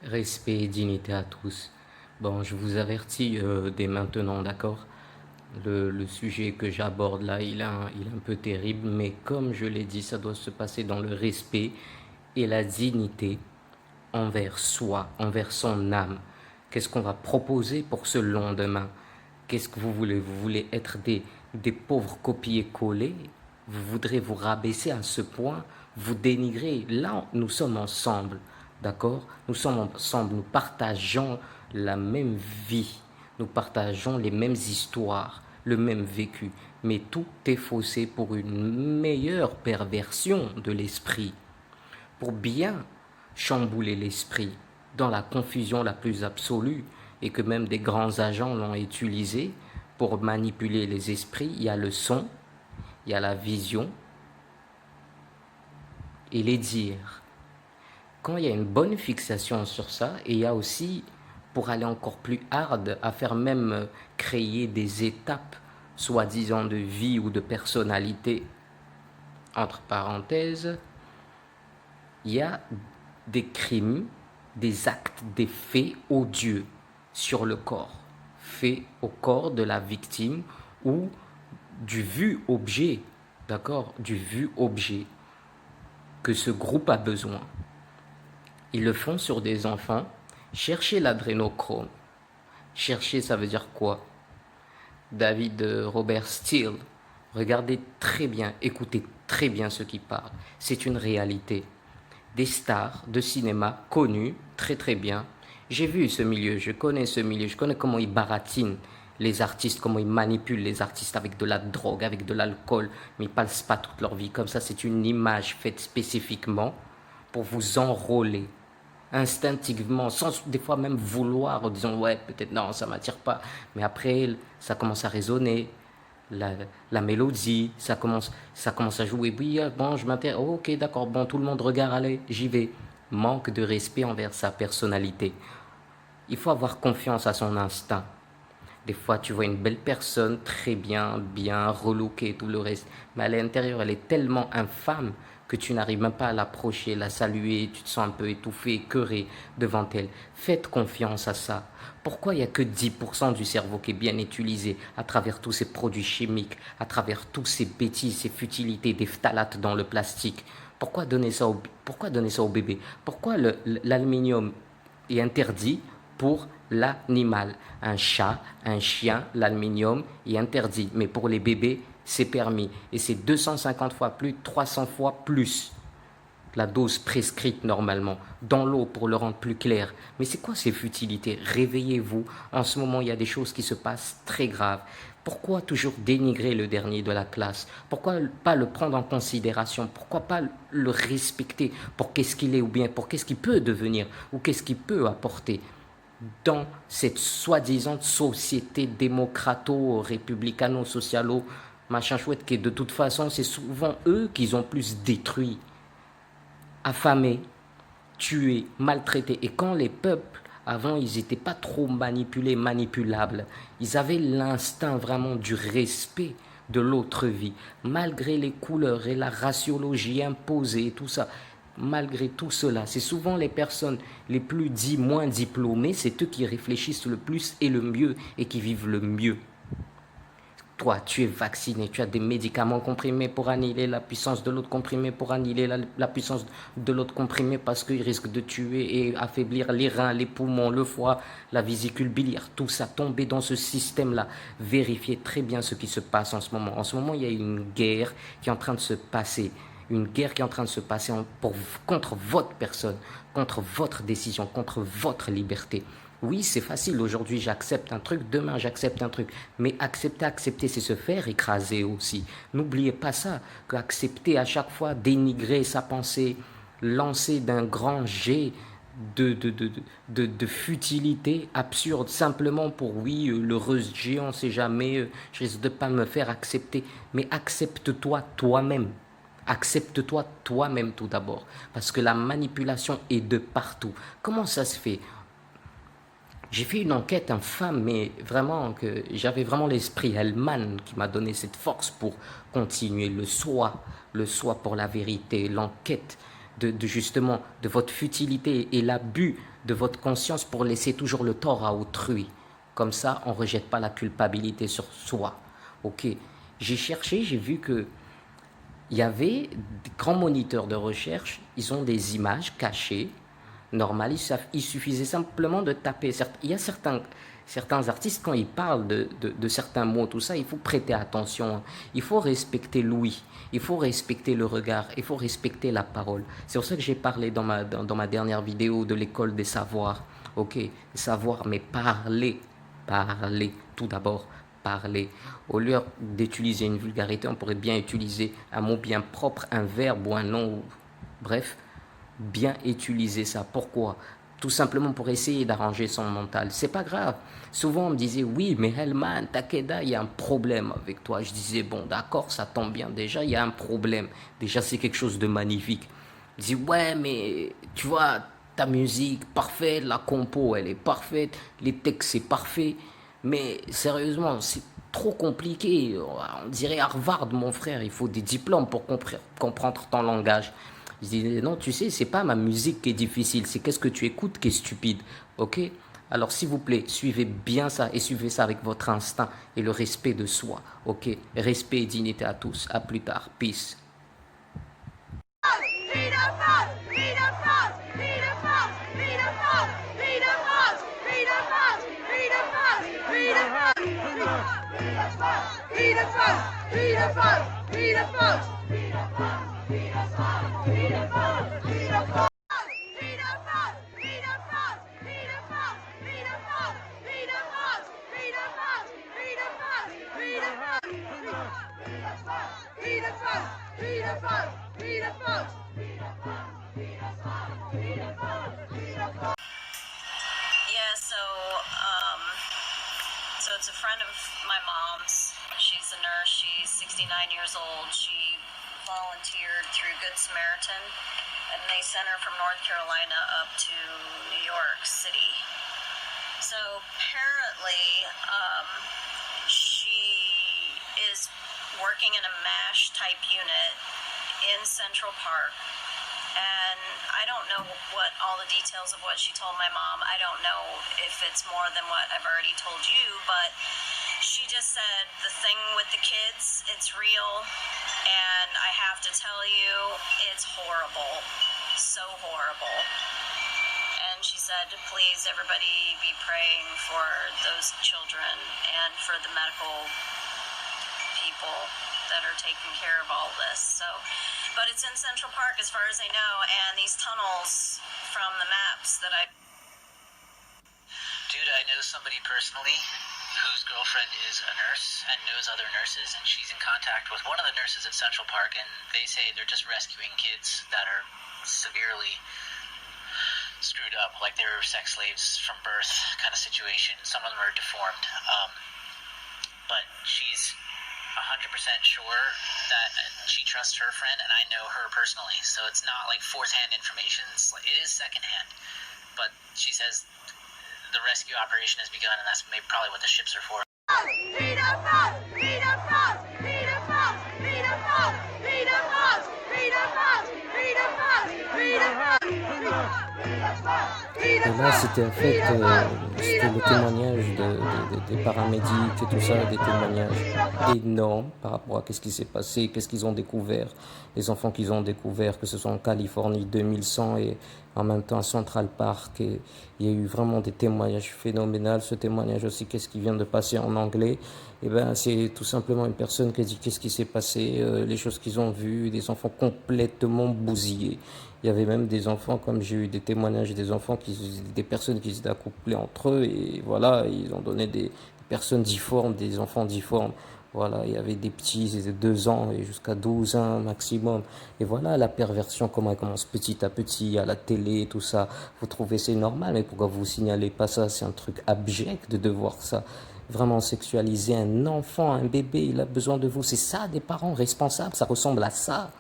Respect et dignité à tous. Bon, je vous avertis dès maintenant, d'accord? Le sujet que j'aborde là, il est un peu terrible, mais comme je l'ai dit, ça doit se passer dans le respect et la dignité envers soi, envers son âme. Qu'est-ce qu'on va proposer pour ce lendemain? Qu'est-ce que vous voulez? Vous voulez être des pauvres copier-coller? Vous voudrez vous rabaisser à ce point? Vous dénigrer? Là, nous sommes ensemble, d'accord? Nous sommes ensemble, nous partageons la même vie, nous partageons les mêmes histoires, le même vécu. Mais tout est faussé pour une meilleure perversion de l'esprit, pour bien chambouler l'esprit dans la confusion la plus absolue, et que même des grands agents l'ont utilisé pour manipuler les esprits. Il y a le son, il y a la vision et les dires. Quand il y a une bonne fixation sur ça, et il y a aussi, pour aller encore plus hard, à faire même créer des étapes soi-disant de vie ou de personnalité, entre parenthèses, il y a des crimes, des actes, des faits odieux sur le corps, faits au corps de la victime ou du vu objet, d'accord, du vu objet que ce groupe a besoin. Ils le font sur des enfants. Cherchez l'adrénochrome. Chercher, ça veut dire quoi? David Robert Steele. Regardez très bien, écoutez très bien ce qui parle. C'est une réalité. Des stars de cinéma connues, très très bien. J'ai vu ce milieu, je connais ce milieu, je connais comment ils baratinent les artistes, comment ils manipulent les artistes avec de la drogue, avec de l'alcool, mais ils ne passent pas toute leur vie comme ça. C'est une image faite spécifiquement pour vous enrôler instinctivement, sans des fois même vouloir, en disant ouais, peut-être non, ça m'attire pas. Mais après, ça commence à résonner, la, la mélodie, ça commence à jouer. Oui, bon, je m'intéresse, oh, ok, d'accord, bon, tout le monde regarde, allez, j'y vais. Manque de respect envers sa personnalité. Il faut avoir confiance à son instinct. Des fois, tu vois une belle personne, très bien, bien relookée, tout le reste. Mais à l'intérieur, elle est tellement infâme que tu n'arrives même pas à l'approcher, la saluer, tu te sens un peu étouffé, écœuré devant elle. Faites confiance à ça. Pourquoi il n'y a que 10% du cerveau qui est bien utilisé à travers tous ces produits chimiques, à travers tous ces bêtises, ces futilités, des phtalates dans le plastique? Pourquoi donner ça au bébé? Pourquoi l'aluminium est interdit pour l'animal? Un chat, un chien, l'aluminium est interdit, mais pour les bébés, c'est permis. Et c'est 250 fois plus, 300 fois plus la dose prescrite normalement dans l'eau pour le rendre plus clair. Mais c'est quoi ces futilités? Réveillez-vous. En ce moment, il y a des choses qui se passent très graves. Pourquoi toujours dénigrer le dernier de la classe? Pourquoi pas le prendre en considération? Pourquoi pas le respecter pour qu'est-ce qu'il est ou bien pour qu'est-ce qu'il peut devenir ou qu'est-ce qu'il peut apporter dans cette soi-disant société démocrato-républicano-socialo, machin chouette, qui de toute façon, c'est souvent eux qui ont plus détruit, affamés, tués, maltraités. Et quand les peuples, avant, ils n'étaient pas trop manipulés, manipulables, ils avaient l'instinct vraiment du respect de l'autre vie, malgré les couleurs et la raciologie imposée et tout ça. Malgré tout cela, c'est souvent les personnes les plus moins diplômées, c'est eux qui réfléchissent le plus et le mieux et qui vivent le mieux. Toi, tu es vacciné, tu as des médicaments comprimés pour annihiler la puissance de l'autre comprimé, pour annihiler la puissance de l'autre comprimé parce qu'il risque de tuer et affaiblir les reins, les poumons, le foie, la vésicule biliaire, tout ça, tomber dans ce système-là. Vérifiez très bien ce qui se passe en ce moment. En ce moment, il y a une guerre qui est en train de se passer. Une guerre qui est en train de se passer contre votre personne, contre votre décision, contre votre liberté. Oui, c'est facile. Aujourd'hui, j'accepte un truc. Demain, j'accepte un truc. Mais accepter, c'est se faire écraser aussi. N'oubliez pas ça. Qu'accepter à chaque fois, dénigrer sa pensée, lancer d'un grand jet de futilité absurde, simplement pour, oui, l'heureux géant, c'est jamais, je risque de ne pas me faire accepter. Mais accepte-toi toi-même. Accepte-toi toi-même tout d'abord. Parce que la manipulation est de partout. Comment ça se fait? J'ai fait une enquête infâme, mais vraiment que j'avais vraiment l'esprit Hellman qui m'a donné cette force pour continuer le soi pour la vérité, l'enquête de justement de votre futilité et l'abus de votre conscience pour laisser toujours le tort à autrui. Comme ça, on ne rejette pas la culpabilité sur soi. Ok. J'ai cherché, j'ai vu que il y avait des grands moniteurs de recherche, ils ont des images cachées. Normal, il suffisait simplement de taper. Il y a certains artistes, quand ils parlent de certains mots, tout ça, il faut prêter attention. Il faut respecter l'ouïe, il faut respecter le regard, il faut respecter la parole. C'est pour ça que j'ai parlé dans ma dernière vidéo de l'école des savoirs. Ok, savoir, mais parler, parler, tout d'abord, parler. Au lieu d'utiliser une vulgarité, on pourrait bien utiliser un mot bien propre, un verbe ou un nom. Bref, bien utiliser ça. Pourquoi? Tout simplement pour essayer d'arranger son mental. C'est pas grave. Souvent on me disait oui, mais Helman, Takeda, il y a un problème avec toi. Je disais bon, d'accord, ça tombe bien. Déjà, il y a un problème. Déjà, c'est quelque chose de magnifique. Je dis ouais, mais tu vois, ta musique parfaite, la compo, elle est parfaite, les textes, c'est parfait. Mais sérieusement, c'est trop compliqué. On dirait Harvard, mon frère. Il faut des diplômes pour comprendre ton langage. Je dis non, tu sais, c'est pas ma musique qui est difficile, c'est qu'est-ce que tu écoutes qui est stupide. Ok? Alors s'il vous plaît, suivez bien ça et suivez ça avec votre instinct et le respect de soi. Ok? Respect et dignité à tous. À plus tard. Peace. Yeah, so it's a friend of my mom's. She's a nurse. She's 69 years old. She volunteered through Good Samaritan, and they sent her from North Carolina up to New York City. So apparently, she is working in a MASH type unit in Central Park. And I don't know what all the details of what she told my mom. I don't know if it's more than what I've already told you, but she just said the thing with the kids, it's real. And I have to tell you, it's horrible. So horrible. And she said, please, everybody be praying for those children and for the medical people that are taking care of all this. So, but it's in Central Park as far as I know, and these tunnels from the maps that I... Dude, I know somebody personally whose girlfriend is a nurse and knows other nurses, and she's in contact with one of the nurses at Central Park, and they say they're just rescuing kids that are severely screwed up, like they're sex slaves from birth kind of situation. Some of them are deformed. But she's 100% sure that she trusts her friend, and I know her personally, so it's not like fourth-hand information. It is second-hand, but she says the rescue operation has begun, and that's maybe probably what the ships are for. Freedom Falls! Freedom Falls! Freedom Falls! Freedom Falls! Freedom Falls! Freedom Falls! Freedom Falls! Freedom Falls! Et là, c'était en fait c'était le témoignage des paramédics et tout ça, des témoignages énormes par rapport à qu'est-ce qui s'est passé, qu'est-ce qu'ils ont découvert, les enfants qu'ils ont découvert, que ce soit en Californie 2100 et en même temps à Central Park. Et il y a eu vraiment des témoignages phénoménaux. Ce témoignage aussi, qu'est-ce qui vient de passer en anglais, et ben c'est tout simplement une personne qui a dit qu'est-ce qui s'est passé, les choses qu'ils ont vues, des enfants complètement bousillés. Il y avait même des enfants, comme j'ai eu des témoignages des enfants, des personnes qui étaient accouplées entre eux, et voilà, ils ont donné des personnes difformes, des enfants difformes. Voilà, il y avait des petits, c'était 2 ans et jusqu'à 12 ans maximum. Et voilà la perversion, comment elle commence petit à petit, à la télé, tout ça. Vous trouvez c'est normal, mais pourquoi vous signalez pas ça? C'est un truc abject de voir ça. Vraiment sexualiser un enfant, un bébé, il a besoin de vous. C'est ça, des parents responsables, ça ressemble à ça.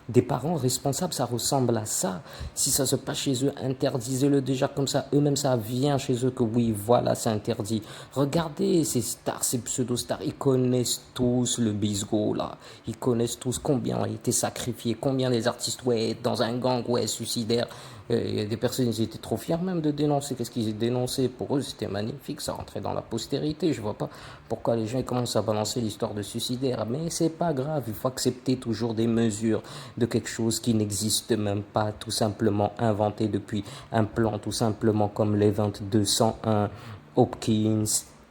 Des parents responsables, ça ressemble à ça. Si ça se passe chez eux, interdisez-le déjà comme ça. Eux-mêmes, ça vient chez eux que oui, voilà, c'est interdit. Regardez ces stars, ces pseudo-stars, ils connaissent tous le bisgo, là. Ils connaissent tous combien ont été sacrifiés, combien des artistes, ouais, dans un gang, ouais, suicidaire. Il y a des personnes, ils étaient trop fiers même de dénoncer. Qu'est-ce qu'ils dénonçaient? Pour eux, c'était magnifique, ça rentrait dans la postérité. Je vois pas pourquoi les gens commencent à balancer l'histoire de suicidaire. Mais c'est pas grave, il faut accepter toujours des mesures de quelque chose qui n'existe même pas, tout simplement inventé depuis un plan, tout simplement comme les 2201, Hopkins,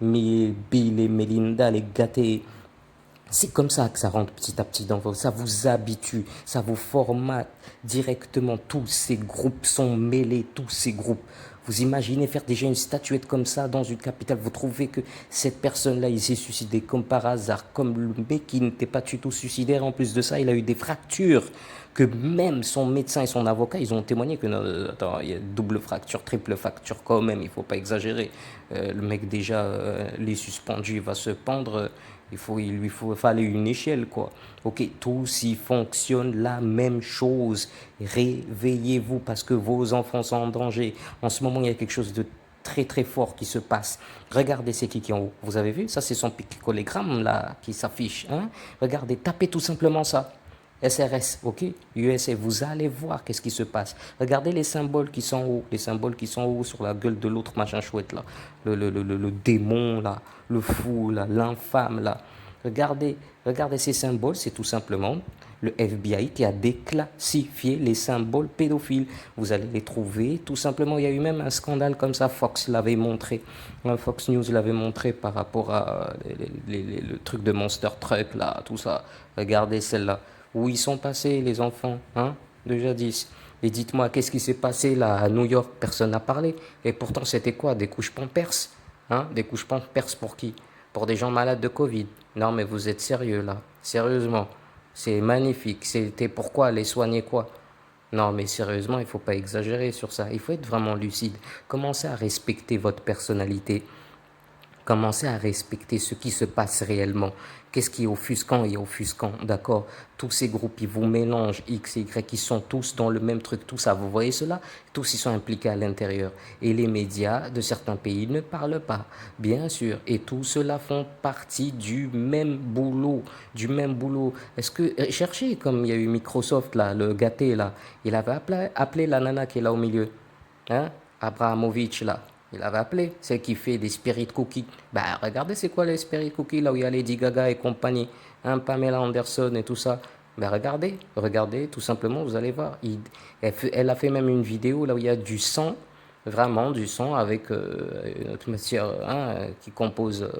Bill et Melinda, les gâtés. C'est comme ça que ça rentre petit à petit dans vous. Ça vous habitue, ça vous formate directement. Tous ces groupes sont mêlés, tous ces groupes. Vous imaginez faire déjà une statuette comme ça dans une capitale. Vous trouvez que cette personne-là, il s'est suicidé comme par hasard, comme le mec qui n'était pas du tout suicidaire. En plus de ça, il a eu des fractures que même son médecin et son avocat, ils ont témoigné que non, attends, il y a double fracture, triple fracture quand même, il faut pas exagérer. Le mec déjà, les suspendus, il va se pendre. Fallait une échelle, quoi. Ok, tout s'y fonctionne la même chose. Réveillez-vous parce que vos enfants sont en danger. En ce moment, il y a quelque chose de très très fort qui se passe. Regardez c'est qui est en haut. Vous avez vu? Ça, c'est son picolégramme là qui s'affiche. Hein? Regardez, tapez tout simplement ça. SRS, ok? USA, vous allez voir qu'est-ce qui se passe. Regardez les symboles qui sont hauts, les symboles qui sont hauts sur la gueule de l'autre machin chouette là. Le démon là, le fou là, l'infâme là. Regardez ces symboles, c'est tout simplement le FBI qui a déclassifié les symboles pédophiles. Vous allez les trouver, tout simplement. Il y a eu même un scandale comme ça, Fox l'avait montré. Fox News l'avait montré par rapport à le truc de Monster Truck là, tout ça. Regardez celle-là. Où ils sont passés, les enfants, hein, de jadis. Et dites-moi, qu'est-ce qui s'est passé là à New York? Personne n'a parlé. Et pourtant, c'était quoi? Des couches pampers? Hein? Des couches pampers pour qui? Pour des gens malades de Covid. Non, mais vous êtes sérieux là. Sérieusement. C'est magnifique. C'était pourquoi les soigner quoi? Non, mais sérieusement, il ne faut pas exagérer sur ça. Il faut être vraiment lucide. Commencez à respecter votre personnalité. Commencez à respecter ce qui se passe réellement. Qu'est-ce qui est offusquant et offusquant, d'accord? Tous ces groupes, ils vous mélangent X et Y, ils sont tous dans le même truc, tout ça. Vous voyez cela? Tous ils sont impliqués à l'intérieur. Et les médias de certains pays ne parlent pas, bien sûr. Et tout cela font partie du même boulot, du même boulot. Est-ce que, cherchez, comme il y a eu Microsoft là, le gâté là, il avait appelé la nana qui est là au milieu, hein? Abrahamovic là. Il avait appelé, celle qui fait des spirit cookies. Bah, regardez, c'est quoi les spirit cookies là où il y a Lady Gaga et compagnie, hein, Pamela Anderson et tout ça. Bah, regardez, tout simplement, vous allez voir. Elle a fait même une vidéo là où il y a du sang, vraiment du sang avec notre matière hein, qui compose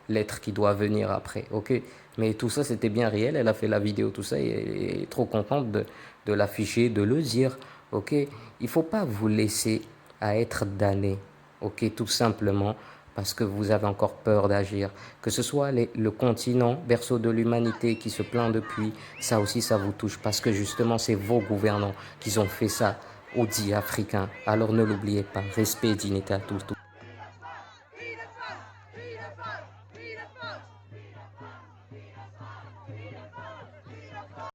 l'être qui doit venir après, ok? Mais tout ça, c'était bien réel. Elle a fait la vidéo, tout ça, et elle est trop contente de l'afficher, de le dire, ok? Il faut pas vous laisser à être damné. Ok, tout simplement parce que vous avez encore peur d'agir. Que ce soit le continent, berceau de l'humanité qui se plaint depuis, ça aussi ça vous touche parce que justement c'est vos gouvernants qui ont fait ça aux dits africains. Alors ne l'oubliez pas, respect et dignité à tous.